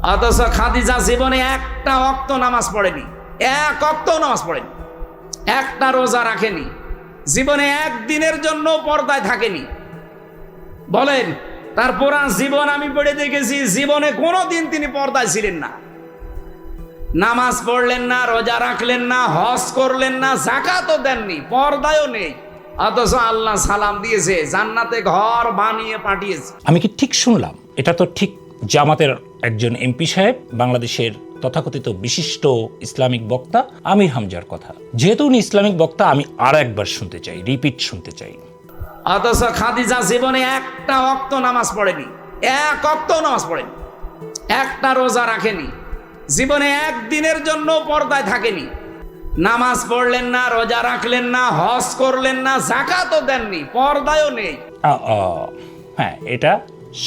অথচ খাদিজা জীবনে একটা ওয়াক্ত নামাজ পড়েনি, এক ওয়াক্তও নামাজ পড়েনি, একটা রোজা রাখেনি, জীবনে একদিনের জন্য পর্দায় থাকেনি। বলেন, তার পুরা জীবন আমি পড়ে দেখেছি, জীবনে কোনোদিন তিনি পর্দায় ছিলেন না। নামাজ পড়লেন না, রোজা রাখলেন না, হজ করলেন না, যাকাতও দেননি, পর্দায়ও নেই। অথচ আল্লাহ সালাম দিয়েছে, জান্নাতে ঘর বানিয়ে পাঠিয়েছে। আমি কি ঠিক শুনলাম? এটা তো ঠিক জামাতের একজন এমপি সাহেব, বাংলাদেশের তথাকথিত বিশিষ্ট ইসলামিক বক্তা আমির হামজার কথা। যেহেতু উনি ইসলামিক বক্তা, আমি আর একবার শুনতে চাই, রিপিট শুনতে চাই। অথচ খাদিজা জীবনে একটা ওয়াক্ত নামাজ পড়েনি, এক ওয়াক্তও নামাজ পড়েনি, একটা রোজা রাখেনি, জীবনে একদিনের জন্য পর্দায় থাকেনি। নামাজ পড়লেন না, রোজা রাখলেন না, হজ করলেন না, যাকাতও দেননি, পর্দায়ও নেই। হ্যাঁ, এটা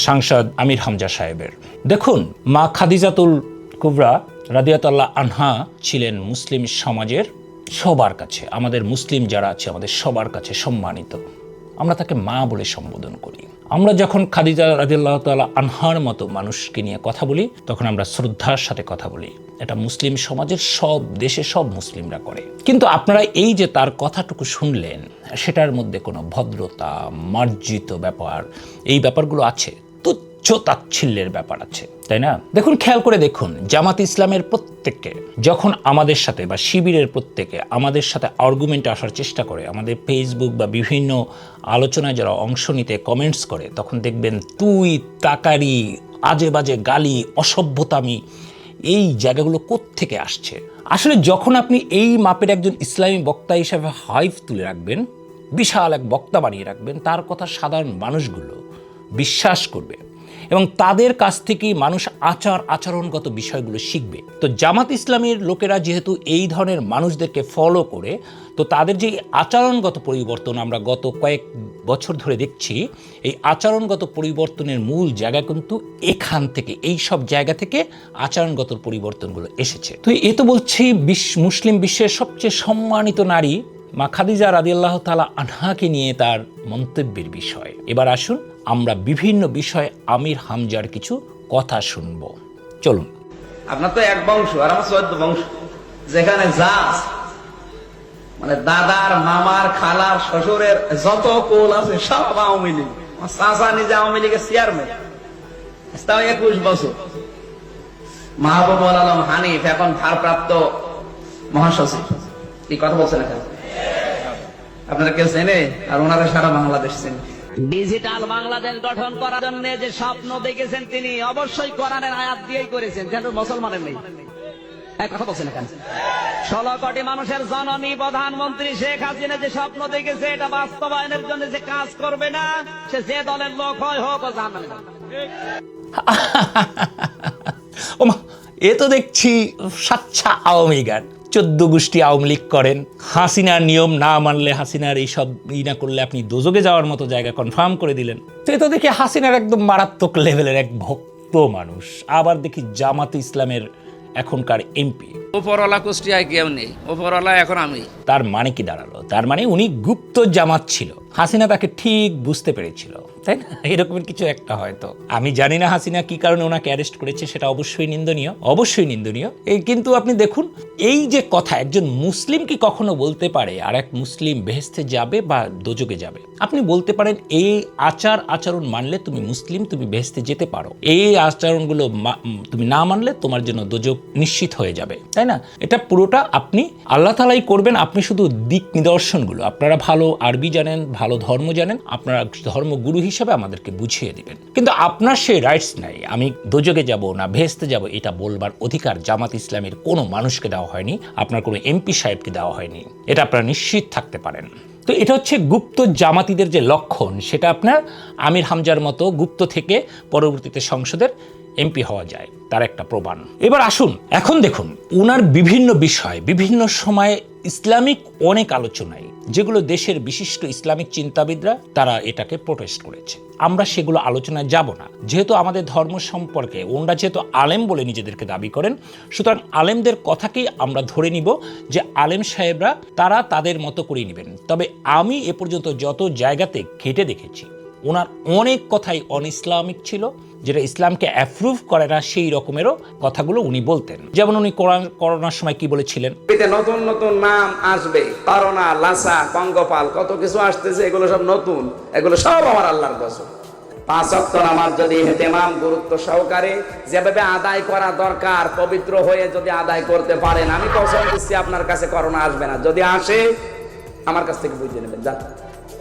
সাংসদ আমির হামজা সাহেবের। দেখুন, মা খাদিজাতুল কুবরা রাদিয়াতুল্লাহ আনহা ছিলেন মুসলিম সমাজের সবার কাছে, আমাদের মুসলিম যারা আছে আমাদের সবার কাছে সম্মানিত। আমরা তাকে মা বলে সম্বোধন করি। আমরা যখন খাদিজা রাদিয়াল্লাহু তাআলা আনহার মতো মানুষকে নিয়ে কথা বলি, তখন আমরা শ্রদ্ধার সাথে কথা বলি। এটা মুসলিম সমাজের সব দেশে সব মুসলিমরা করে। কিন্তু আপনারা এই যে তার কথাটুকু শুনলেন, সেটার মধ্যে কোনো ভদ্রতা, মার্জিত ব্যাপার, এই ব্যাপারগুলো আছে, তুচ্ছ তাচ্ছিল্যের ব্যাপার আছে, তাই না? দেখুন, খেয়াল করে দেখুন, জামাত ইসলামের প্রত্যেককে যখন আমাদের সাথে বা শিবিরের প্রত্যেকে আমাদের সাথে আর্গুমেন্টে আসার চেষ্টা করে, আমাদের ফেসবুক বা বিভিন্ন আলোচনায় যারা অংশ নিতে কমেন্টস করে, তখন দেখবেন তুই, তাকারি, আজে বাজে গালি, অসভ্যতামি, এই জায়গাগুলো কোত্থেকে আসছে? আসলে যখন আপনি এই মাপের একজন ইসলামী বক্তা হিসাবে হাইপ তুলে রাখবেন, বিশাল এক বক্তা বানিয়ে রাখবেন, তার কথা সাধারণ মানুষগুলো বিশ্বাস করবে এবং তাদের কাছ থেকেই মানুষ আচরণগত বিষয়গুলো শিখবে। তো জামাত ইসলামের লোকেরা যেহেতু এই ধরনের মানুষদেরকে ফলো করে, তো তাদের যে আচরণগত পরিবর্তন আমরা গত কয়েক বছর ধরে দেখছি, এই আচরণগত পরিবর্তনের মূল জায়গা কিন্তু এখান থেকে, এই সব জায়গা থেকে আচরণগত পরিবর্তনগুলো এসেছে। তো এ তো বলছি মুসলিম বিশ্বের সবচেয়ে সম্মানিত নারী মা খাদিজা রাদিয়াল্লাহু তাআলা আনহাকে নিয়ে তার মন্তব্যের বিষয়। এবার আসুন আমরা বিভিন্ন বিষয়ে আমির হামজার কিছু কথা শুনব। চলুন। আপনার তো এক বংশ আর আমার 14 বংশ, যেখানে যা আছে, মানে দাদার, মামার, খালার, শ্বশুরের যত কোল আছে সব আওয়ামী লীগ। আমার চাচা নিজে আওয়ামী লীগের চেয়ারম্যান, তাও 21 বছর। মাহবুবুল আলম হানিফ এখন ভারপ্রাপ্ত মহাসচিব। কি কথা বলছেন এখন? আপনারা কেউ চেনে? আর ওনারা সারা বাংলাদেশ চেনে। ডিজিটাল বাংলাদেশ গঠন করার জন্য যে স্বপ্ন দেখেছেন তিনি অবশ্যই কোরআনের আয়াত দিয়েই করেছেন, যেন মুসলমানের নেই। কথা বলছেন এখানে 16 কোটি মানুষের জননী প্রধানমন্ত্রী শেখ হাসিনা যে স্বপ্ন দেখেছে, এটা বাস্তবায়নের জন্য যে কাজ করবে না, সে যে দলের লোক হয় হোক ও জাহান্নামে যাবে। ওমা, এ তো দেখছি সাচ্চা আওয়ামী গান। 14 গোষ্ঠী আওয়ামী লীগ করেন, হাসিনার নিয়ম না মানলে, হাসিনার এইসব না করলে আপনি দোজকে যাওয়ার মতো জায়গা কনফার্ম করে দিলেন। তো এ তো দেখি হাসিনার একদম মারাত্মক লেভেলের এক ভক্ত মানুষ। আবার দেখি জামাত ইসলামের এখনকার এমপি। ওপরওয়ালা কুষ্টিয়ায় কেউ নেই, ওপরওয়ালা এখন আমি। তার মানে কি দাঁড়ালো? তার মানে উনি গুপ্ত জামাত ছিল, হাসিনা তাকে ঠিক বুঝতে পেরেছিল, তাই না? এরকমের কিছু একটা হয়তো। আমি জানি না হাসিনা কি কারণে ওনাকে অ্যারেস্ট করেছে, সেটা অবশ্যই নিন্দনীয়, অবশ্যই নিন্দনীয়। কিন্তু আপনি দেখুন, এই যে কথা, একজন মুসলিম কি কখনো বলতে পারে আর এক মুসলিম বেহেশতে যাবে বা দোজকে যাবে? আপনি বলতে পারেন এই আচরণ মানলে তুমি মুসলিম, তুমি বেহেশতে যেতে পারো, এই আচরণগুলো তুমি না মানলে তোমার জন্য দোজক নিশ্চিত হয়ে যাবে, তাই না? এটা পুরোটা আপনি আল্লাহ তাআলাই করবেন। আপনি শুধু দিক নিদর্শনগুলো, আপনারা ভালো আরবি জানেন, ভালো ধর্ম জানেন, আপনারা ধর্মগুরু হিসেবে আমাদেরকে বুঝিয়ে দিবেন। কিন্তু আপনার সেই রাইটস নাই, আমি দোজকে যাব না ভেস্তে যাব, এটা বলবার অধিকার জামাত ইসলামের কোনো মানুষকে দেওয়া হয়নি, আপনার কোনো এমপি সাহেবকে দেওয়া হয়নি, এটা আপনারা নিশ্চিত থাকতে পারেন। তো এটা হচ্ছে গুপ্ত জামাতিদের যে লক্ষণ, সেটা আপনার আমির হামজার মতো গুপ্ত থেকে পরবর্তীতে সংসদের এমপি হওয়া যায়, তার একটা প্রমাণ। এবার আসুন, এখন দেখুন ওনার বিভিন্ন বিষয় বিভিন্ন সময়ে ইসলামিক অনেক আলোচনায়, যেগুলো দেশের বিশিষ্ট ইসলামিক চিন্তাবিদরা তারা এটাকে প্রোটেস্ট করেছে। আমরা সেগুলো আলোচনায় যাব না, যেহেতু আমাদের ধর্ম সম্পর্কে ওনারা যেহেতু আলেম বলে নিজেদেরকে দাবি করেন, সুতরাং আলেমদের কথাকেই আমরা ধরে নিব যে আলেম সাহেবরা তারা তাদের মতো করে নেবেন। তবে আমি এ পর্যন্ত যত জায়গাতে ঘেটে দেখেছি, ওনার অনেক কথাই অন ইসলামিক ছিল, যেটা ইসলামকে অ্যাপ্রুভ করে না সেই রকমেরও কথাগুলো উনি বলতেন। যেমন উনি করোনার সময় কি বলেছিলেন, নতুন নতুন নাম আসবে, করোনা, লাসা, পঙ্গপাল, কত কিছু আসতেছে, এগুলো সব নতুন, এগুলো সব আমার আল্লাহর কসম। 5 ওয়াক্ত নামাজ যদি ইহতিমাম গুরুত্ব সহকারে যেভাবে আদায় করা দরকার, পবিত্র হয়ে যদি আদায় করতে পারেন, আমি কসম দিচ্ছি আপনার কাছে করোনা আসবে না। যদি আসে আমার কাছ থেকে বুঝে নেবেন, যান।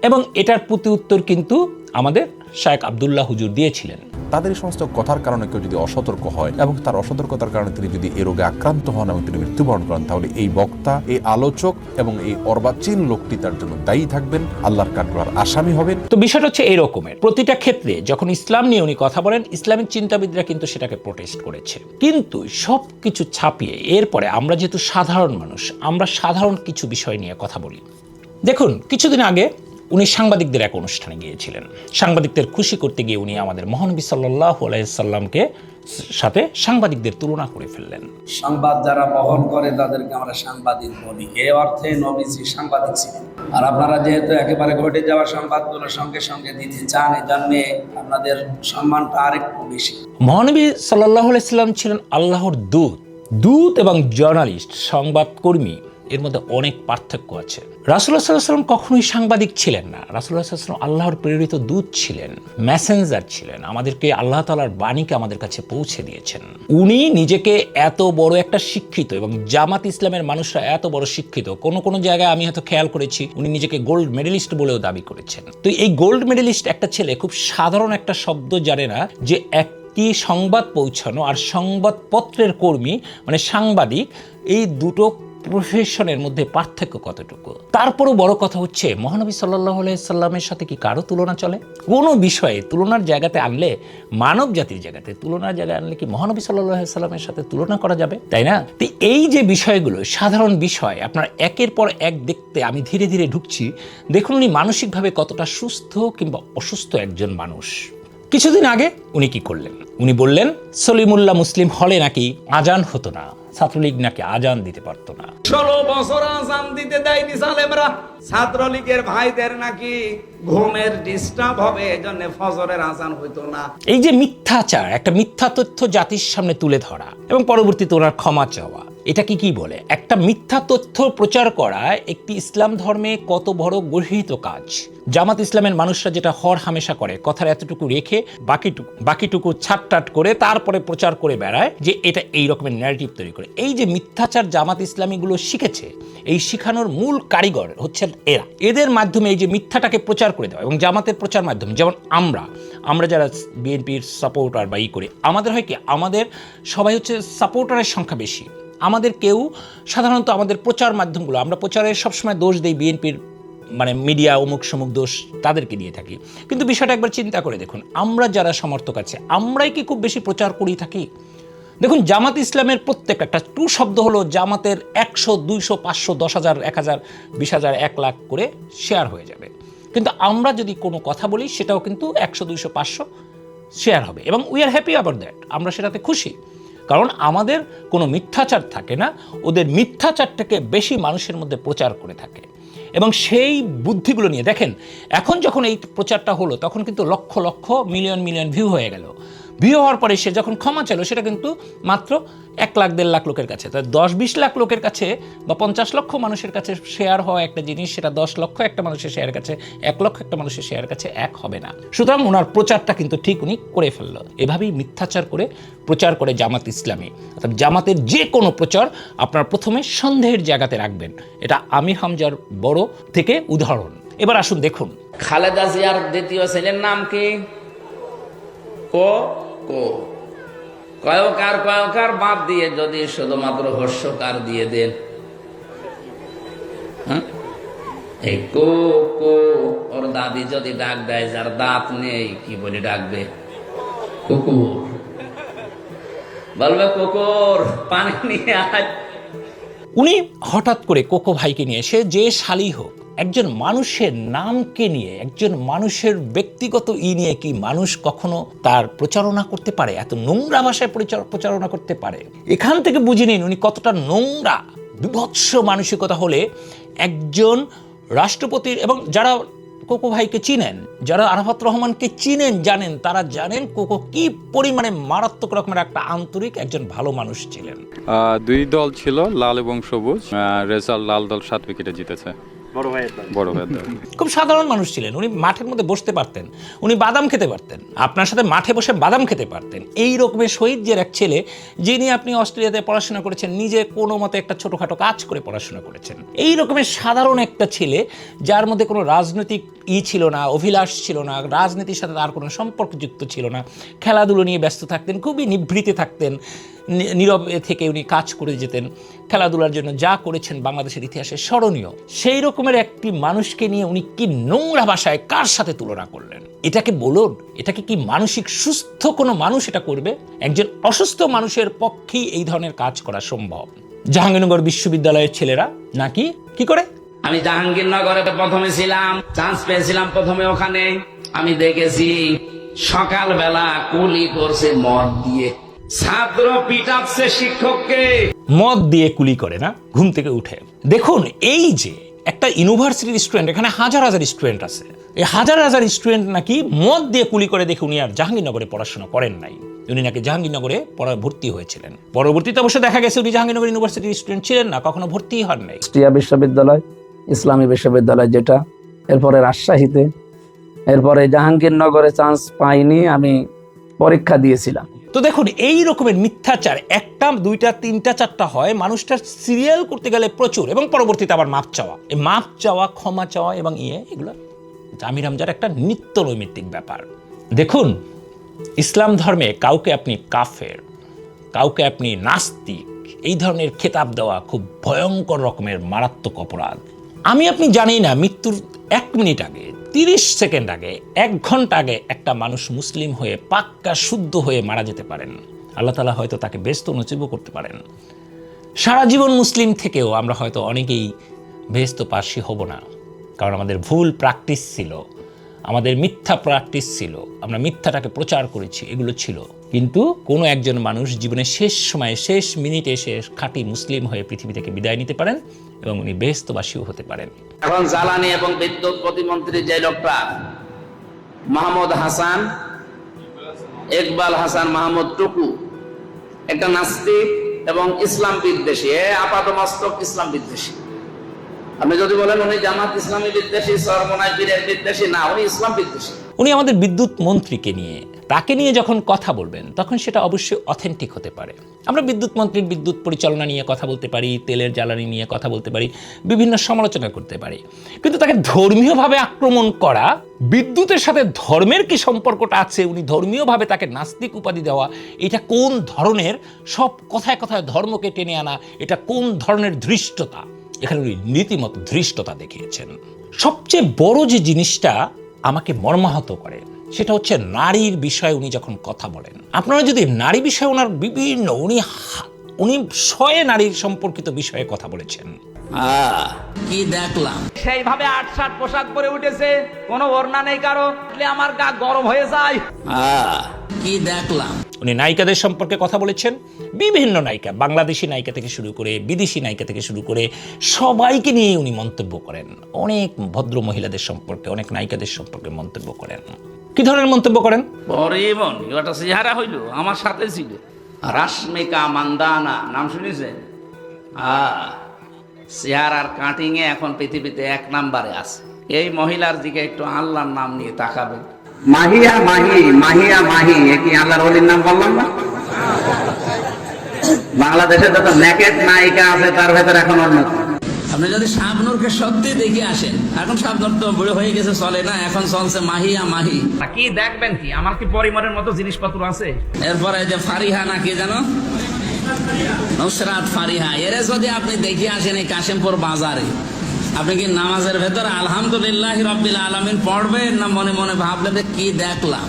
এবং এটার প্রতি উত্তর কিন্তু আমাদের শায়েখ আব্দুল্লাহ হুজুর দিয়েছিলেন। তাদের এই সমস্ত কথার কারণে কেউ যদি অসতর্ক হয় এবং তার অসতর্কতার কারণে তিনি যদি এই রোগে আক্রান্ত হন এবং তিনি মৃত্যুবরণ করেন, তাহলে এই বক্তা, এই আলোচক এবং এই অর্বাচীন লোকটি তার জন্য দায়ী থাকবেন, আল্লাহর কাঠগড়ার আসামি হবেন। তো বিষয়টা হচ্ছে এই রকমের, প্রতিটা ক্ষেত্রে যখন ইসলাম নিয়ে উনি কথা বলেন, ইসলামিক চিন্তাবিদরা কিন্তু সেটাকে প্রোটেস্ট করেছে। কিন্তু সব কিছু ছাপিয়ে এরপরে আমরা যেহেতু সাধারণ মানুষ, আমরা সাধারণ কিছু বিষয় নিয়ে কথা বলি। দেখুন, কিছুদিন আগে উনি সাংবাদিকদের এক অনুষ্ঠানে গিয়েছিলেন। সাংবাদিকদের খুশি করতে গিয়ে উনি আমাদের মহানবী সাল্লাল্লাহু আলাইহি সাল্লামকে সাথে সাংবাদিকদের তুলনা করে ফেললেন। সংবাদ যারা বহন করে তাদেরকে আমরা সাংবাদিক বলি, এই অর্থে নবীজি সাংবাদিক ছিলেন। আর আপনারা যেহেতু একেবারে ঘটে যাওয়া সংবাদগুলো সঙ্গে সঙ্গে দিতে চান, এই জন্যে আপনাদের সম্মানটা আরেকটু বেশি। মহানবী সাল্লাল্লাহু আলাইহি সাল্লাম ছিলেন আল্লাহর দূত এবং জার্নালিস্ট, সংবাদকর্মী, এর মধ্যে অনেক পার্থক্য আছে। রাসূলুল্লাহ সাল্লাল্লাহু আলাইহি ওয়াসাল্লাম কখনোই সাংবাদিক ছিলেন না। রাসূলুল্লাহ সাল্লাল্লাহু আলাইহি ওয়াসাল্লাম আল্লাহর প্রেরিত দূত ছিলেন, মেসেঞ্জার ছিলেন, আমাদেরকে আল্লাহ তাআলার বাণীকে আমাদের কাছে পৌঁছে দিয়েছেন। উনি নিজেকে এত বড় একটা শিক্ষিত, এবং জামাত ইসলামের মানুষরা এত বড় শিক্ষিত, কোন জায়গায় আমি হয়তো খেয়াল করেছি উনি নিজেকে গোল্ড মেডেলিস্ট বলেও দাবি করেছেন। তো এই গোল্ড মেডেলিস্ট একটা ছেলে খুব সাধারণ একটা শব্দ জানে না, যে একটি সংবাদ পৌঁছানো আর সংবাদপত্রের কর্মী মানে সাংবাদিক, এই দুটো প্রফেশনের মধ্যে পার্থক্য কতটুকু। তারপরও বড় কথা হচ্ছে, মহানবী সাল্লাল্লাহু আলাইহি সাল্লামের সাথে কি কারো তুলনা চলে? কোনো বিষয়ে তুলনার জায়গাতে আনলে, মানব জাতির জায়গাতে তুলনার জায়গায় আনলে কি মহানবী সাল্লাল্লাহু আলাইহি সাল্লামের সাথে তুলনা করা যাবে? তাই না? তো এই যে বিষয়গুলো সাধারণ বিষয়, আপনার একের পর এক দেখতে আমি ধীরে ধীরে ঢুকছি। দেখুন উনি মানসিকভাবে কতটা সুস্থ কিংবা অসুস্থ একজন মানুষ। কিছুদিন আগে উনি কি করলেন? উনি বললেন সলিমুল্লাহ মুসলিম হলে নাকি আজান হতো না, ছাত্রলীগ নাকি আজান দিতে পারতো না। 16 বছর আজান দিতে দেয়নি সালেমরা। ছাত্রলীগের ভাইদের নাকি ঘুমের ডিস্টার্ব হবে, এজন্য ফজরের আজান হইতো না। এই যে মিথ্যাচার, একটা মিথ্যা তথ্য জাতির সামনে তুলে ধরা এবং পরবর্তীতে ওনার ক্ষমা চাওয়া, এটা কি বলে? একটা মিথ্যা তথ্য প্রচার করা একটি ইসলাম ধর্মে কত বড় গর্হিত কাজ। জামাত ইসলামের মানুষরা যেটা হর হামেশা করে, কথার এতটুকু রেখে বাকিটুকু ছাটটাট করে তারপরে প্রচার করে বেড়ায় যে এটা এই রকমের ন্যারেটিভ তৈরি করে। এই যে মিথ্যাচার জামাত ইসলামীগুলো শিখেছে, এই শিখানোর মূল কারিগর হচ্ছে এরা। এদের মাধ্যমে এই যে মিথ্যাটাকে প্রচার করে দেওয়া, এবং জামাতের প্রচার মাধ্যমে, যেমন আমরা যারা বিএনপির সাপোর্টার বা করি, আমাদের হয় কি, আমাদের সবাই হচ্ছে সাপোর্টারের সংখ্যা বেশি। আমাদের কেউ সাধারণত আমাদের প্রচার মাধ্যমগুলো, আমরা প্রচারের সবসময় দোষ দেই বিএনপির, মানে মিডিয়া অমুক সমুক দোষ তাদেরকে দিয়ে থাকি। কিন্তু বিষয়টা একবার চিন্তা করে দেখুন, আমরা যারা সমর্থক আছে, আমরাই কি খুব বেশি প্রচার করি থাকি? দেখুন, জামাত ইসলামের প্রত্যেকটা টু শব্দ হলো জামাতের 100, 200, 500, 10,000, 1,000, 20,000, 1 লাখ করে শেয়ার হয়ে যাবে। কিন্তু আমরা যদি কোনো কথা বলি, সেটাও কিন্তু 100, 200, 500 শেয়ার হবে, এবং we are happy about that. আমরা সেটাতে খুশি, কারণ আমাদের কোনো মিথ্যাচার থাকে না। ওদের মিথ্যাচারটাকে বেশি মানুষের মধ্যে প্রচার করে থাকে, এবং সেই বুদ্ধিগুলো নিয়ে দেখেন, এখন যখন এই প্রচারটা হলো, তখন কিন্তু লক্ষ লক্ষ মিলিয়ন ভিউ হয়ে গেল। ভিউ হওয়ার পরে সে যখন ক্ষমা চাইল, সেটা কিন্তু মাত্র 1 লাখ 1.5 লাখ লোকের কাছে। তাই 10-20 লাখ লোকের কাছে বা 50 লক্ষ মানুষের কাছে শেয়ার হওয়া একটা জিনিস, সেটা 10 লক্ষ একটা মানুষের শেয়ারের কাছে, 1 লক্ষ একটা মানুষের শেয়ারের কাছে এক হবে না। সুতরাং ওনার প্রচারটা কিন্তু ঠিক উনি করে ফেললো। এভাবেই মিথ্যাচার করে প্রচার করে জামাত ইসলামী। অর্থাৎ জামাতের যে কোনো প্রচার আপনার প্রথমে সন্দেহের জায়গাতে রাখবেন। এটা আমির হামজার বড় থেকে উদাহরণ। এবার আসুন দেখুন, খালেদা জিয়ার দ্বিতীয় ছেলের নাম কি? কয়কার বাদ দিয়ে যদি শুধুমাত্র হর্ষকার দিয়ে দেন, এই কো ওর দাদি যদি ডাক দেয়, যার দাঁত নেই, কি বলে ডাকবে? কুকুর বলবে, কুকুর পানি নিয়ে আয়। উনি হঠাৎ করে কোকো ভাইকে নিয়ে এসে, যে শালী হোক, একজন মানুষের নামকে নিয়ে, একজন মানুষের ব্যক্তিগত নিয়ে কি মানুষ কখনো তার প্রচারণা করতে পারে? এত নোংরা ভাষায় প্রচারণা করতে পারে? এখান থেকে বুঝে নিন উনি কতটা নোংরা, বিভৎস মানসিকতা হলে একজন রাষ্ট্রপতির, এবং যারা কোকো ভাইকে চিনেন, যারা আরাফাত রহমানকে চিনেন, জানেন, তারা জানেন কোকো কি পরিমাণে মারাত্মক রকমের একটা আন্তরিক একজন ভালো মানুষ ছিলেন। দুই দল ছিল, লাল এবং সবুজ। রেজাল্ট লাল দল 7 উইকেটে জিতেছে। বড় ভাইয়ের দল। খুব সাধারণ মানুষ ছিলেন। উনি মাঠের মধ্যে বসতে পারতেন, উনি বাদাম খেতে পারতেন, আপনার সাথে মাঠে বসে বাদাম খেতে পারতেন। এই রকমের শহীদের এক ছেলে, যিনি আপনি অস্ট্রেলিয়াতে পড়াশোনা করেছেন, নিজে কোনো মতে একটা ছোটোখাটো কাজ করে পড়াশোনা করেছেন। এই রকমের সাধারণ একটা ছেলে, যার মধ্যে কোনো রাজনৈতিক ছিল না, অভিলাষ ছিল না, রাজনীতির সাথে তার কোনো সম্পর্কযুক্ত ছিল না, খেলাধুলো নিয়ে ব্যস্ত থাকতেন, খুবই নিভৃতে থাকতেন, নীরবে থেকে উনি কাজ করে যেতেন। খেলাধুলার জন্য যা করেছেন বাংলাদেশের ইতিহাসে স্মরণীয়। সেই রকমের একটি মানুষকে নিয়ে উনি কি নোংরা ভাষায় কার সাথে তুলনা করলেন? এটাকে বলুন, এটাকে কি মানসিক সুস্থ কোনো মানুষ এটা করবে? একজন অসুস্থ মানুষের পক্ষেই এই ধরনের কাজ করা সম্ভব। জাহাঙ্গীরনগর বিশ্ববিদ্যালয়ের ছেলেরা নাকি কি করে? আমি জাহাঙ্গীরনগরে প্রথমে ছিলাম, চান্স পেয়েছিলাম প্রথমে ওখানে। আমি দেখেছি সকালবেলা কুলি করছে মদ দিয়ে, ছাত্র পিটাচ্ছে শিক্ষককে। মদ দিয়ে কুলি করে না ঘুম থেকে উঠে। দেখুন, এই যে একটা ইউনিভার্সিটির স্টুডেন্ট, এখানে হাজার হাজার স্টুডেন্ট আছে, এই হাজার হাজার স্টুডেন্ট নাকি মদ দিয়ে কুলি করে দেখে উনি আর জাহাঙ্গীরনগরে পড়াশোনা করেন নাই। উনি নাকি জাহাঙ্গীরনগরে ভর্তি হয়েছিলেন। পরবর্তীতে অবশ্য দেখা গেছে উনি জাহাঙ্গীরনগর ইউনিভার্সিটির স্টুডেন্ট ছিলেন না, কখনো ভর্তি হন নাই। কুষ্টিয়া বিশ্ববিদ্যালয়, ইসলামী বিশ্ববিদ্যালয় যেটা, এরপরে রাজশাহীতে, এরপরে জাহাঙ্গীরনগরে চান্স পাইনি, আমি পরীক্ষা দিয়েছিলাম। তো দেখুন, এই রকমের মিথ্যাচার একটা, দুইটা, তিনটা, চারটা হয়, মানুষটার সিরিয়াল করতে গেলে প্রচুর, এবং পরবর্তীতে আবার মাপ চাওয়া, এই মাপ চাওয়া, ক্ষমা চাওয়া এবং এগুলো আমির হামজার একটা নিত্য নৈমিত্তিক ব্যাপার। দেখুন, ইসলাম ধর্মে কাউকে আপনি কাফের, কাউকে আপনি নাস্তিক, এই ধরনের খেতাব দেওয়া খুব ভয়ঙ্কর রকমের মারাত্মক অপরাধ। আমি আপনি জানি না মৃত্যুর 1 মিনিট আগে, 30 সেকেন্ড আগে, 1 ঘন্টা আগে একটা মানুষ মুসলিম হয়ে পাক্কা শুদ্ধ হয়ে মারা যেতে পারেন। আল্লাহ তাআলা হয়তো তাকে বেহেশত নসিবও করতে পারেন। সারা জীবন মুসলিম থেকেও আমরা হয়তো অনেকেই বেহেশতবাসী হব না, কারণ আমাদের ভুল প্র্যাকটিস ছিল, আমাদের মিথ্যা প্র্যাকটিস ছিল, আমরা মিথ্যাটাকে প্রচার করেছি, এগুলো ছিল। কিন্তু কোনো একজন মানুষ জীবনের শেষ সময়ে, শেষ মিনিটে এসে খাঁটি মুসলিম হয়ে পৃথিবী থেকে বিদায় নিতে পারেন এবং উনি বেহেশতবাসীও হতে পারেন। এখন জ্বালানি এবং বিদ্যুৎ প্রতিমন্ত্রী যে লোকটা, মাহমুদ হাসান, ইকবাল হাসান মাহমুদ টুকু, একটা নাস্তিক এবং ইসলাম বিদ্বেষী, আপাতমস্তক ইসলাম বিদ্বেষী। আপনি যদি বলেন উনি জামাত ইসলামী বিদ্বেষী, সরমনায় পীরের বিদ্বেষী, না, উনি ইসলাম বিদ্বেষী। উনি আমাদের বিদ্যুৎ মন্ত্রীকে নিয়ে, তাকে নিয়ে যখন কথা বলবেন তখন সেটা অবশ্যই অথেন্টিক হতে পারে। আমরা বিদ্যুৎ মন্ত্রীর বিদ্যুৎ পরিচালনা নিয়ে কথা বলতে পারি, তেলের জ্বালানি নিয়ে কথা বলতে পারি, বিভিন্ন সমালোচনা করতে পারি, কিন্তু তাকে ধর্মীয়ভাবে আক্রমণ করা, বিদ্যুতের সাথে ধর্মের কি সম্পর্কটা আছে, উনি ধর্মীয়ভাবে তাকে নাস্তিক উপাধি দেওয়া, এটা কোন ধরনের, সব কথায় কথায় ধর্মকে টেনে আনা, এটা কোন ধরনের ধৃষ্টতা? এখানে উনি রীতিমতো ধৃষ্টতা দেখিয়েছেন। সবচেয়ে বড় যে জিনিসটা আমাকে মর্মাহত করে সেটা হচ্ছে নারীর বিষয়ে উনি যখন কথা বলেন। আপনারা যদি নারী বিষয়ে ওনার বিভিন্ন, উনি 100 নারীর সম্পর্কিত বিষয়ে কথা বলেছেন। কি দেখলাম, সেইভাবে 8-7 পোশাক পরে উঠেছে, কোনো ওড়না নেই কারো, আমার গা গরম হয়ে যায়। কি দেখলাম। উনি নায়িকাদের সম্পর্কে কথা বলেছেন, বিভিন্ন নায়িকা, বাংলাদেশি নায়িকা থেকে শুরু করে বিদেশি নায়িকা থেকে শুরু করে সবাইকে নিয়ে উনি মন্তব্য করেন। অনেক ভদ্র মহিলাদের সম্পর্কে, অনেক নায়িকাদের সম্পর্কে মন্তব্য করেন। কি ধরনের মন্তব্য করেন? পরিমন একটা চেহারা হইল, আমার সাথে ছিল রাশমিকা মান্দানা, নাম শুনেছেন? চেহারার কাটিং এ এখন পৃথিবীতে 1 নম্বরে আছে। এই মহিলার দিকে একটু আল্লাহর নাম নিয়ে তাকাবেন। মাহিয়া মাহি, মাহিয়া মাহি, কি আল্লাহর ওলির নাম বললাম না? বাংলাদেশে যত নেকেট নায়িকা আছে তার ভেতর এখন অন্যতম। আপনি যদি শাবনূরকে সত্যি দেখে আসেন, এখন শাবনূর তো বুড়ো হয়ে গেছে, চলে না, এখন চলছে মাহিয়া মাহি। কি দেখবেন কি, আমার কি পরিমরের মতো জিনিসপত্র আছে? এরপরে যে ফারিহা না কি জানো, নুসরাত ফারিহা, এরে যদি আপনি দেখে আসেন এই কাশিমপুর বাজারে, আপনি কি নামাজের ভেতরে আলহামদুলিল্লাহ রাব্বিল আলামিন পড়বেন, না মনে মনে ভাবলেন যে কি দেখলাম?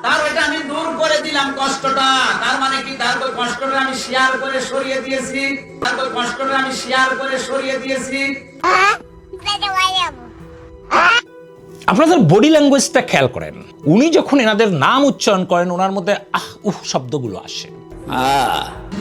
তার ওইটা আমি দূর করে দিলাম কষ্টটা। তার মানে কি, তার ওই কষ্টটা আমি শেয়ার করে সরিয়ে দিয়েছি, তার ওই কষ্টটা আমি শেয়ার করে সরিয়ে দিয়েছি। আপনাদের বডি ল্যাঙ্গুয়েজটা খেয়াল করেন। উনি যখন এনাদের নাম উচ্চারণ করেন, ওনার মধ্যে আহ উহ শব্দগুলো আসে।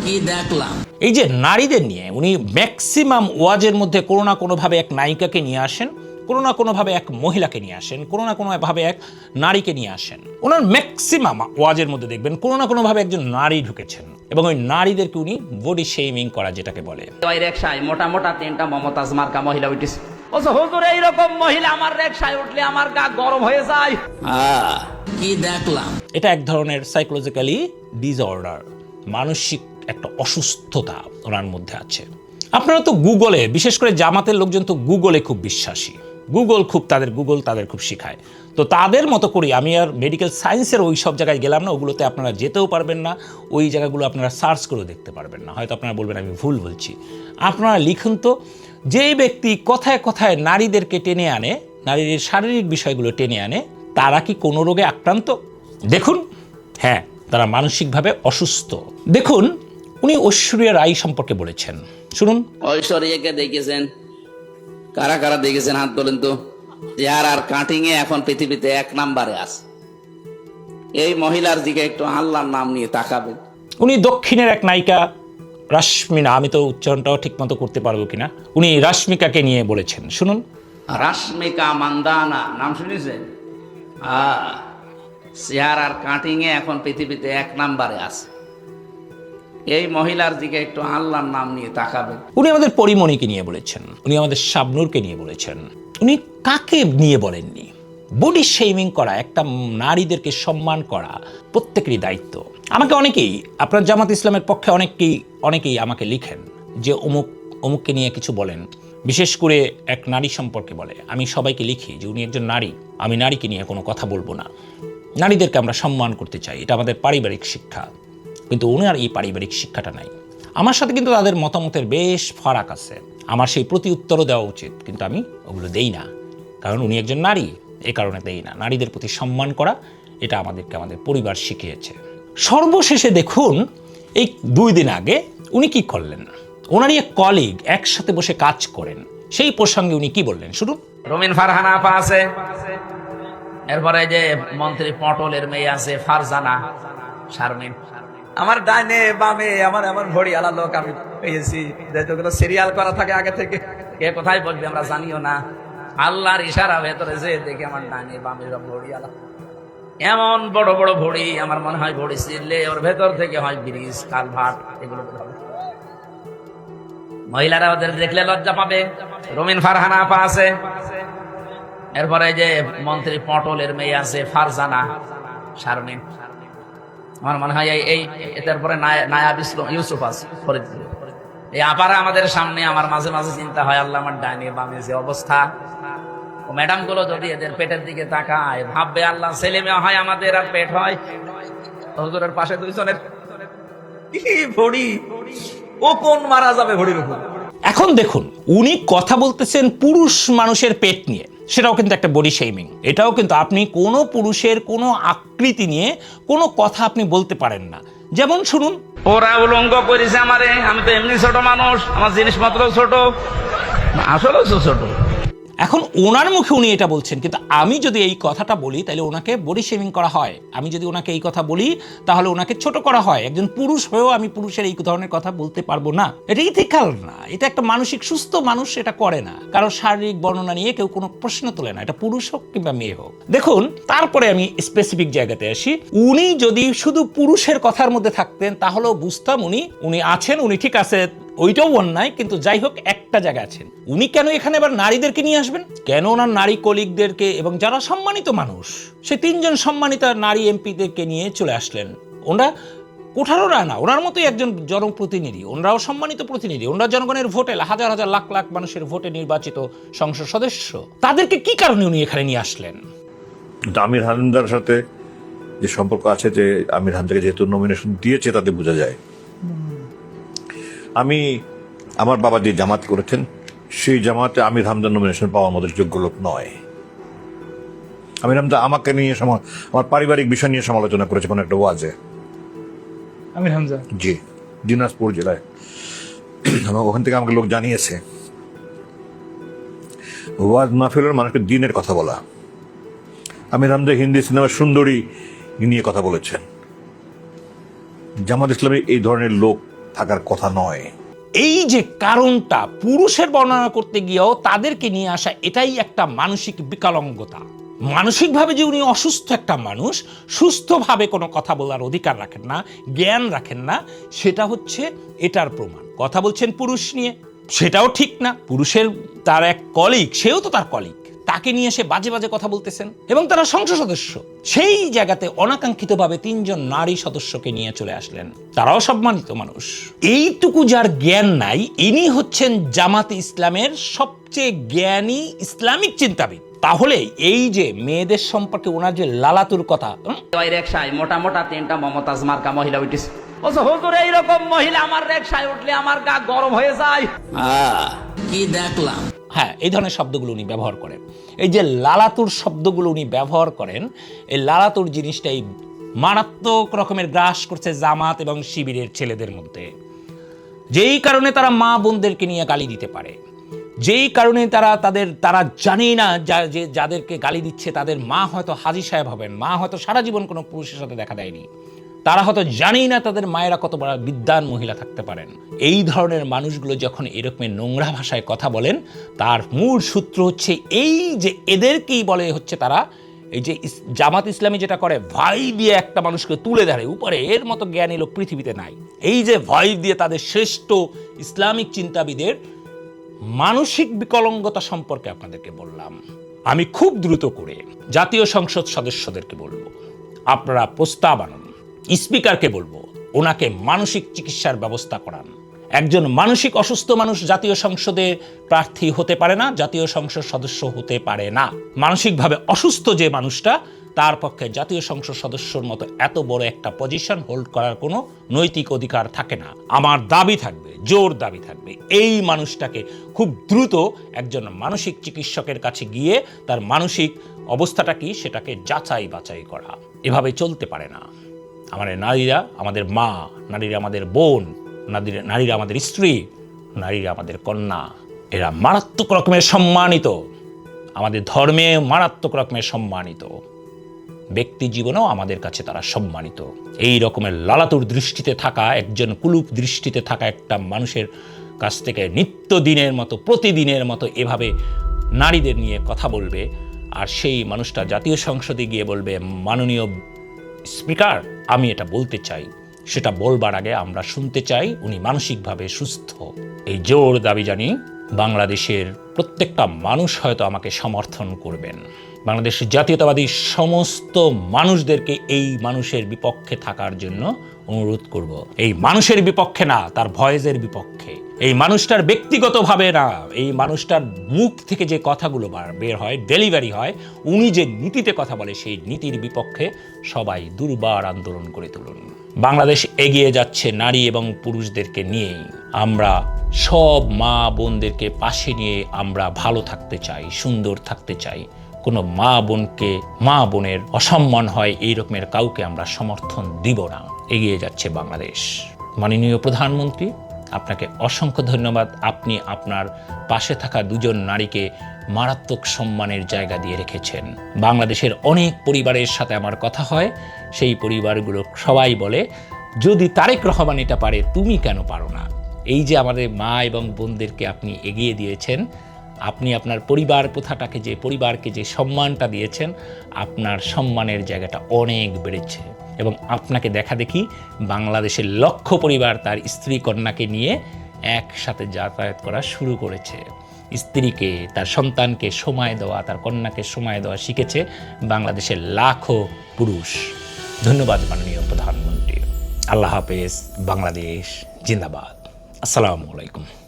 কি দেখলাম? এই যে নারীদের নিয়ে উনি ম্যাক্সিমাম ওয়াজের মধ্যে কোনো না কোনোভাবে এক নায়িকাকে নিয়ে আসেন, কোনো না কোনোভাবে এক মহিলাকে নিয়ে আসেন, কোনো না কোনোভাবে এক নারীকে নিয়ে আসেন। ওনার ম্যাক্সিমাম ওয়াজের মধ্যে দেখবেন কোনো না কোনোভাবে একজন নারী ঢুকেছেন এবং ওই নারীদেরকে উনি বডি শেমিং করা যেটাকে বলে। ওই রিকশায় মোটা মোটা 3টা মমতাজ মার্কা মহিলা উঠেছে। ও হুজুর, এইরকম মহিলা আমার রিকশায় উঠলে আমার গা গরম হয়ে যায়। কি দেখলাম? এটা এক ধরনের সাইকোলজিক্যালি ডিসঅর্ডার, মানসিক একটা অসুস্থতা ওনার মধ্যে আছে। আপনারা তো গুগলে, বিশেষ করে জামাতের লোকজন তো গুগলে খুব বিশ্বাসী, গুগল তাদের খুব শিখায়। তো তাদের মতো করি আমি আর মেডিকেল সায়েন্সের ওই সব জায়গায় গেলাম না, ওগুলোতে আপনারা যেতেও পারবেন না, ওই জায়গাগুলো আপনারা সার্চ করেও দেখতে পারবেন না। হয়তো আপনারা বলবেন আমি ভুল বলছি। আপনারা লিখুন তো, যেই ব্যক্তি কথায় কথায় নারীদেরকে টেনে আনে, নারীর শারীরিক বিষয়গুলো টেনে আনে, তারা কি কোনো রোগে আক্রান্ত? দেখুন, হ্যাঁ, তারা মানসিকভাবে অসুস্থ। দেখুন, উনি ঐশ্বরিয়া রায় সম্পর্কে বলেছেন, শুনুন। ঐশ্বরিয়াকে দেখেছেন? কারা কারা দেখেছেন হাত তোলেন তো। চেহারার কাটিং এ এখন পৃথিবীতে 1 নম্বরে আছে। এই মহিলার দিকে একটু আল্লাহর নাম নিয়ে তাকাবেন। উনি দক্ষিণের এক নায়িকা রাশমিনা, আমি তো উচ্চারণটাও ঠিক মতো করতে পারবো কিনা, উনি রাশমিকাকে নিয়ে বলেছেন, শুনুন। রাশমিকা মান্দানা নাম শুনেছেন? চেহারার কাটিং এ এখন পৃথিবীতে 1 নম্বরে আছে। এই মহিলার দিকে একটু আল্লাহর নাম নিয়ে তাকাবেন। উনি আমাদের পরিমণিকে নিয়ে বলেছেন, উনি আমাদের শাবনূরকে নিয়ে বলেছেন। উনি কাকে নিয়ে বলেননি? বডি শেমিং করা, একটা নারীদেরকে সম্মান করা প্রত্যেকেরই দায়িত্ব। আমাকে অনেকেই, আপনার জামাত ইসলামের পক্ষে অনেকেই আমাকে লিখেন যে অমুককে নিয়ে কিছু বলেন, বিশেষ করে এক নারী সম্পর্কে বলে। আমি সবাইকে লিখি যে উনি একজন নারী, আমি নারীকে নিয়ে কোনো কথা বলবো না। নারীদেরকে আমরা সম্মান করতে চাই, এটা আমাদের পারিবারিক শিক্ষা। কিন্তু ওনার এই পারিবারিক শিক্ষাটা নাই। আমার সাথে কিন্তু তাদের মতামতের বেশ ফারাক আছে। আমার সেই প্রতি উত্তরও দেওয়া উচিত, কিন্তু আমি ওগুলো দেই না, কারণ উনি একজন নারী, এ কারণে দেই না। নারীদের প্রতি সম্মান করা, এটা আমাদেরকে আমাদের পরিবার শিখিয়েছে। সর্বশেষে দেখুন, এই 2 দিন আগে উনি কি করলেন, ওনারই এক কলিগ একসাথে বসে কাজ করেন, সেই প্রসঙ্গে উনি কি বললেন শুনুন। রুমিন ফারহানা আপা আছে, এরপরে যে মন্ত্রী পটলের মেয়ে আছে ফারজানা শারমিন। আমার ডাইনে বামে আমার ভড়ি আলা লোক আমি পেয়েছি, যেগুলো সিরিয়াল করা থাকে আগে থেকে। কে কোথায় বলবে আমরা জানিও না, আল্লাহর ইশারা ভেতরে যে দেখে আমার ডাইনে বামে ভড়ি আলা, এমন বড় বড় ভড়ি, আমার মনে হয় ভড়ি ছিললে ওর ভেতর থেকে হয় ব্রিজ, কালভার্ট, এগুলো হবে। মহিলারা ওদের দেখলে লজ্জা পাবে। রুমিন ফারহানা আপা আছে, এরপরে যে মন্ত্রী পটলের মেয়ে আছে ফারজানা শারমিন। আমার মনে হয় এই তারপরে নায়াব ইউসুফ আছে। এই আপারা আমাদের সামনে, আমার মাঝে মাঝে চিন্তা হয়, আল্লাহ আমার ডাইনে বামে যে অবস্থা, ও ম্যাডাম গুলো যদি এদের পেটের দিকে তাকায়, ভাববে আল্লাহ ছেলে মেয়ে হয় আমাদের আর পেট হয়। হুজুরের পাশে 2 জনের কি ভড়ি, ও কোন মারা যাবে ভড়ির উপর। এখন দেখুন, উনি কথা বলতেছেন পুরুষ মানুষের পেট নিয়ে, সেটাও কিন্তু একটা বডি শেমিং। এটাও কিন্তু, আপনি কোনো পুরুষের কোনো আকৃতি নিয়ে কোনো কথা আপনি বলতে পারেন না। যেমন শুনুন, ওরা উলঙ্গ করেছে আমারে, আমি তো এমনি ছোট মানুষ, আমার জিনিসপত্র ছোট, আসলে ছোট। এখন ওনার মুখে উনি এটা বলছেন, কিন্তু আমি যদি এই কথাটা বলি তাহলে ওনাকে বডি শেমিং করা হয়। আমি যদি ওনাকে এই কথা বলি তাহলে ওনাকে ছোট করা হয়। একজন পুরুষ হয়েও আমি পুরুষের এই ধরনের কথা বলতে পারবো না, এটা ইথিক্যাল না। এটা একটা মানসিক সুস্থ মানুষ এটা করে না। কারণ শারীরিক বর্ণনা নিয়ে কেউ কোনো প্রশ্ন তোলে না, এটা পুরুষ হোক কিংবা মেয়ে হোক। দেখুন, তারপরে আমি স্পেসিফিক জায়গাতে আসি। উনি যদি শুধু পুরুষের কথার মধ্যে থাকতেন তাহলেও বুঝতাম উনি আছেন, উনি ঠিক আছে, ওইটাও অন্যায়, কিন্তু যাই হোক একটা জায়গা আছেন। উনি কেন এখানে আবার নারীদেরকে নিয়ে আসবেন? কেন ওনার নারী কলিগদেরকে এবং যারা সম্মানিত মানুষ, সে 3 জন সম্মানিত নারী এমপিদেরকে নিয়ে চলে আসলেন? ওনারা কোঠারোরা না, ওনার মতোই একজন জনপ্রতিনিধি, ওনারাও সম্মানিত প্রতিনিধি, ওনারা জনগণের ভোটে, হাজার হাজার লাখ লাখ মানুষের ভোটে নির্বাচিত সংসদ সদস্য। তাদেরকে কি কারণে উনি এখানে নিয়ে আসলেন? আমির হামজার সাথে যে সম্পর্ক আছে, যে আমির হামজাকে যেহেতু নমিনেশন দিয়েছে তাতে বোঝা যায়। আমার বাবা যে জামাত করেছেন, সেই জামাতে আমির হামজার নমিনেশন পাওয়ার মতো যোগ্য লোক নয়। আমির হামজা আমাকে নিয়ে আমার পারিবারিক বিষয় নিয়ে সমালোচনা করেছে কোনো একটা ওয়াজে। আমির হামজা? জি, দিনাজপুর জেলায়। ওখান থেকে আমাকে লোক জানিয়েছে, ওয়াজ মাহফিলের মানুষকে দিনের কথা বলা। আমির হামজা হিন্দি সিনেমার সুন্দরী নিয়ে কথা বলেছেন, জামাত ইসলামে এই ধরনের লোক থাকার কথা নয়। এই যে কারণটা পুরুষের বর্ণনা করতে গিয়েও তাদেরকে নিয়ে আসা, এটাই একটা মানসিক বিকলাঙ্গতা। মানসিকভাবে যে উনি অসুস্থ একটা মানুষ, সুস্থভাবে কোনো কথা বলার অধিকার রাখেন না, জ্ঞান রাখেন না, সেটা হচ্ছে এটার প্রমাণ। কথা বলছেন পুরুষ নিয়ে, সেটাও ঠিক না। পুরুষের তার এক কলিগ, সেও তো তার কলিগ, তাকে নিয়ে সে বাজে বাজে কথা বলতেছেন, এবং তারা সংসদ সদস্য। সেই জায়গাতে অনাকাঙ্ক্ষিতভাবে 3 জন নারী সদস্যকে নিয়ে চলে আসলেন, তারাও সম্মানিত মানুষ। এইটুকু যার জ্ঞান নাই, ইনি হচ্ছেন জামাতে ইসলামের সবচেয়ে জ্ঞানী ইসলামিক চিন্তাবিদ। তাহলে এই যে মেয়েদের সম্পর্কে ওনার যে লালাতুর কথা, ওই রিকশায় মোটা মোটা 3টা মমতাজ মার্কা মহিলা উঠেছে। বলছে, হুজুর এইরকম মহিলা আমার রিকশায় উঠলে আমার গা গরম হয়ে যায়। কি দেখলাম? হ্যাঁ, এই ধরনের শব্দগুলো উনি ব্যবহার করেন। এই যে লালাতুর শব্দগুলো উনি ব্যবহার করেন, এই লালাতুর জিনিসটাই মারাত্মক রকমের গ্রাস করছে জামাত এবং শিবিরের ছেলেদের মধ্যে। যেই কারণে তারা মা বোনদেরকে নিয়ে গালি দিতে পারে, যেই কারণে তারা জানেই না যে যাদেরকে গালি দিচ্ছে তাদের মা হয়তো হাজী সাহেব হবেন, মা হয়তো সারা জীবন কোনো পুরুষের সাথে দেখা দেয়নি, তারা হয়তো জানেই না তাদের মায়েরা কত বড় বিদ্বান মহিলা থাকতে পারেন। এই ধরনের মানুষগুলো যখন এরকমের নোংরা ভাষায় কথা বলেন, তার মূল সূত্র হচ্ছে এই যে এদেরকেই বলে হচ্ছে তারা এই যে জামাত ইসলামী যেটা করে, ভয় দিয়ে একটা মানুষকে তুলে ধরে উপরে, এর মতো জ্ঞানী লোক পৃথিবীতে নাই। এই যে ভয় দিয়ে তাদের শ্রেষ্ঠ ইসলামিক চিন্তাবিদের মানসিক বিকলাঙ্গতা সম্পর্কে আপনাদেরকে বললাম। আমি খুব দ্রুত করে জাতীয় সংসদ সদস্যদেরকে বলবো, আপনারা প্রস্তাব আনুন, স্পিকারকে বলবো ওনাকে মানসিক চিকিৎসার ব্যবস্থা করান। একজন মানসিক অসুস্থ মানুষ জাতীয় সংসদে প্রার্থী হতে পারে না, জাতীয় সংসদ সদস্য হতে পারে না। মানসিকভাবে অসুস্থ যে মানুষটা, তার পক্ষে জাতীয় সংসদ সদস্যর মতো এত বড় একটা পজিশন হোল্ড করার কোনো নৈতিক অধিকার থাকে না। আমার দাবি থাকবে, জোর দাবি থাকবে, এই মানুষটাকে খুব দ্রুত একজন মানসিক চিকিৎসকের কাছে গিয়ে তার মানসিক অবস্থাটা কি সেটাকে যাচাই বাছাই করা। এভাবে চলতে পারে না। আমাদের নারীরা আমাদের মা, নারীরা আমাদের বোন, নারীরা আমাদের স্ত্রী, নারীরা আমাদের কন্যা, এরা মারাত্মক রকমের সম্মানিত, আমাদের ধর্মে মারাত্মক রকমের সম্মানিত, ব্যক্তি জীবনেও আমাদের কাছে তারা সম্মানিত। এই রকমের লালাতুর দৃষ্টিতে থাকা, একজন কুলুপ দৃষ্টিতে থাকা একটা মানুষের কাছ থেকে নিত্যদিনের মতো, প্রতিদিনের মতো এভাবে নারীদের নিয়ে কথা বলবে, আর সেই মানুষটা জাতীয় সংসদে গিয়ে বলবে, মাননীয় স্পিকার আমি এটা বলতে চাই, সেটা বলবার আগে আমরা শুনতে চাই উনি মানসিকভাবে সুস্থ। এই জোর দাবি জানি বাংলাদেশের প্রত্যেকটা মানুষ হয়তো আমাকে সমর্থন করবেন। বাংলাদেশের জাতীয়তাবাদী সমস্ত মানুষদেরকে এই মানুষের বিপক্ষে থাকার জন্য অনুরোধ করব। এই মানুষের বিপক্ষে না, তার ভয়েসের বিপক্ষে। এই মানুষটার ব্যক্তিগতভাবে না, এই মানুষটার মুখ থেকে যে কথাগুলো বের হয়, ডেলিভারি হয়, উনি যে নীতিতে কথা বলে, সেই নীতির বিপক্ষে সবাই দুর্বার আন্দোলন করে তুলুন। বাংলাদেশ এগিয়ে যাচ্ছে নারী এবং পুরুষদেরকে নিয়েই। আমরা সব মা বোনদেরকে পাশে নিয়ে আমরা ভালো থাকতে চাই, সুন্দর থাকতে চাই। কোনো মা বোনের অসম্মান হয় এই রকমের কাউকে আমরা সমর্থন দিব না। এগিয়ে যাচ্ছে বাংলাদেশ। মাননীয় প্রধানমন্ত্রী, আপনাকে অসংখ্য ধন্যবাদ। আপনি আপনার পাশে থাকা 2 জন নারীকে মারাত্মক সম্মানের জায়গা দিয়ে রেখেছেন। বাংলাদেশের অনেক পরিবারের সাথে আমার কথা হয়, সেই পরিবারগুলো সবাই বলে, যদি তারেক রহমান এটা পারে তুমি কেন পারো না? এই যে আমাদের মা এবং বোনদেরকে আপনি এগিয়ে দিয়েছেন, আপনি আপনার পরিবারকে যে সম্মানটা দিয়েছেন, আপনার সম্মানের জায়গাটা অনেক বেড়েছে। এবং আপনাকে দেখা দেখি বাংলাদেশের লক্ষ পরিবার তার স্ত্রী কন্যাকে নিয়ে একসাথে যাতায়াত করা শুরু করেছে। স্ত্রীকে, তার সন্তানকে সময় দেওয়া, তার কন্যাকে সময় দেওয়া শিখেছে বাংলাদেশের লাখো পুরুষ। ধন্যবাদ মাননীয় প্রধানমন্ত্রী। আল্লাহ হাফেজ। বাংলাদেশ জিন্দাবাদ। আসসালামু আলাইকুম।